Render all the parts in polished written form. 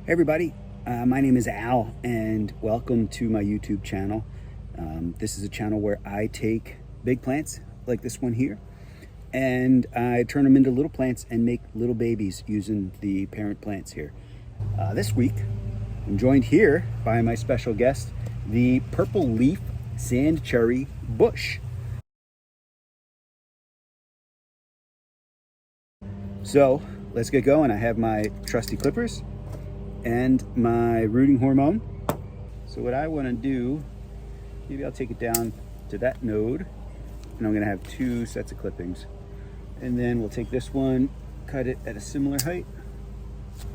Hey everybody, my name is Al and welcome to my YouTube channel. This is a channel where I take big plants like this one here and I turn them into little plants and make little babies using the parent plants here. This week I'm joined here by my special guest, the purple leaf sand cherry bush. So let's get going. I have my trusty clippers and my rooting hormone. So what I want to do, maybe I'll take it down to that node, and I'm going to have two sets of clippings. And then we'll take this one, cut it at a similar height.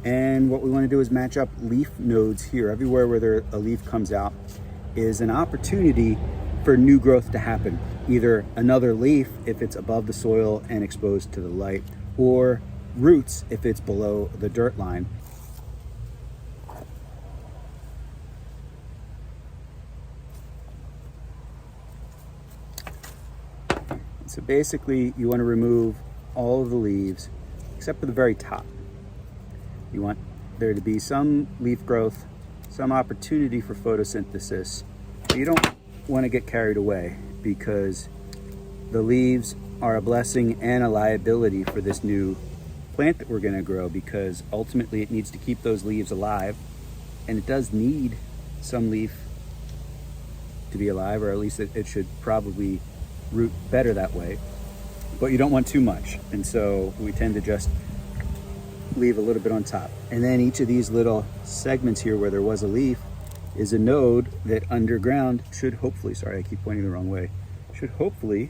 And what we want to do is match up leaf nodes here. Everywhere where a leaf comes out is an opportunity for new growth to happen. Either another leaf if it's above the soil and exposed to the light, or roots if it's below the dirt line. So basically you want to remove all of the leaves except for the very top. You want there to be some leaf growth, some opportunity for photosynthesis, but you don't want to get carried away because the leaves are a blessing and a liability for this new plant that we're going to grow, because ultimately it needs to keep those leaves alive, and it does need some leaf to be alive, or at least it should probably root better that way, but you don't want too much, and so we tend to just leave a little bit on top. And then each of these little segments here where there was a leaf is a node that underground should hopefully, sorry I keep pointing the wrong way, should hopefully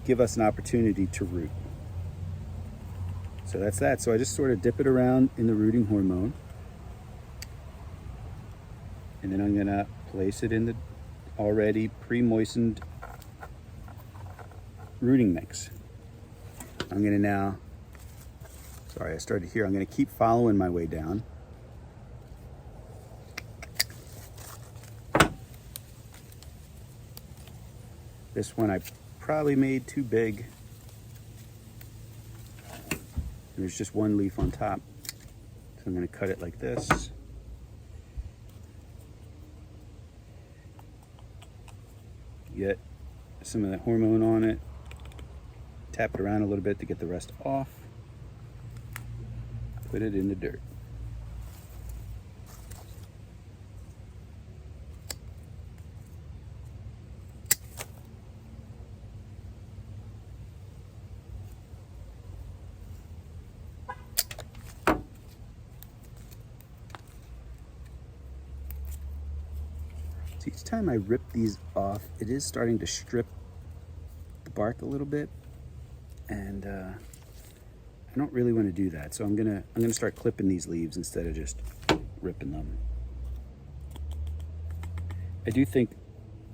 give us an opportunity to root. So that's that. So I just sort of dip it around in the rooting hormone, and then I'm gonna place it in the already pre-moistened rooting mix. I'm gonna now, sorry I started here, I'm gonna keep following my way down. This one I probably made too big. There's just one leaf on top. So I'm gonna cut it like this. Get some of that hormone on it. Tap it around a little bit to get the rest off. Put it in the dirt. So each time I rip these off, it is starting to strip the bark a little bit, and I don't really want to do that, so I'm gonna start clipping these leaves instead of just ripping them. I do think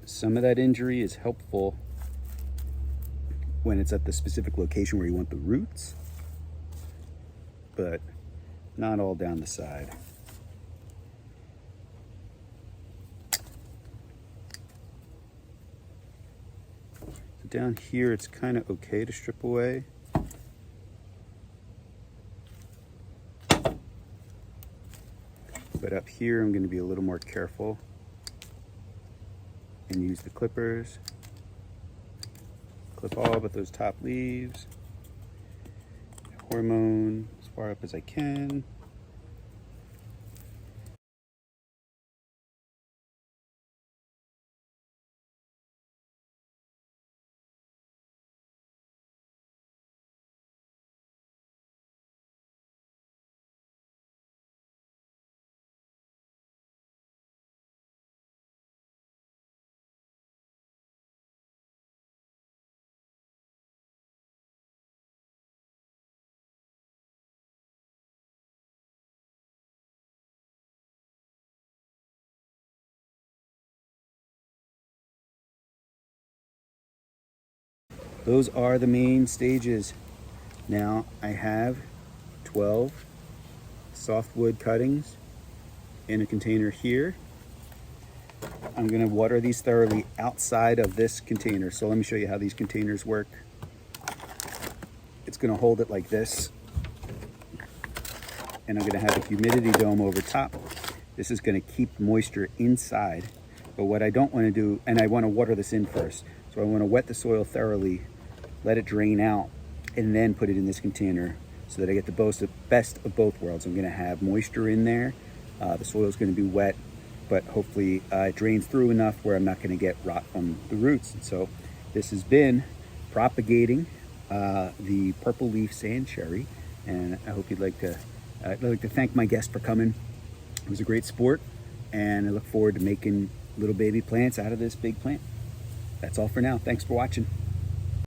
some of that injury is helpful when it's at the specific location where you want the roots, but not all down the side. So down here it's kind of okay to strip away. But up here, I'm going to be a little more careful and use the clippers. Clip all but those top leaves. Hormone as far up as I can. Those are the main stages. Now I have 12 softwood cuttings in a container here. I'm going to water these thoroughly outside of this container. So let me show you how these containers work. It's going to hold it like this. and I'm gonna have a humidity dome over top. This is gonna keep moisture inside. But what I don't wanna do, and I wanna water this in first. So I wanna wet the soil thoroughly, let it drain out, and then put it in this container so that I get the best of both worlds. I'm gonna have moisture in there. The soil's gonna be wet, but hopefully it drains through enough where I'm not gonna get rot from the roots. And so this has been propagating the purple leaf sand cherry. And I hope I'd like to thank my guest for coming. It was a great sport, and I look forward to making little baby plants out of this big plant. That's all for now. Thanks for watching.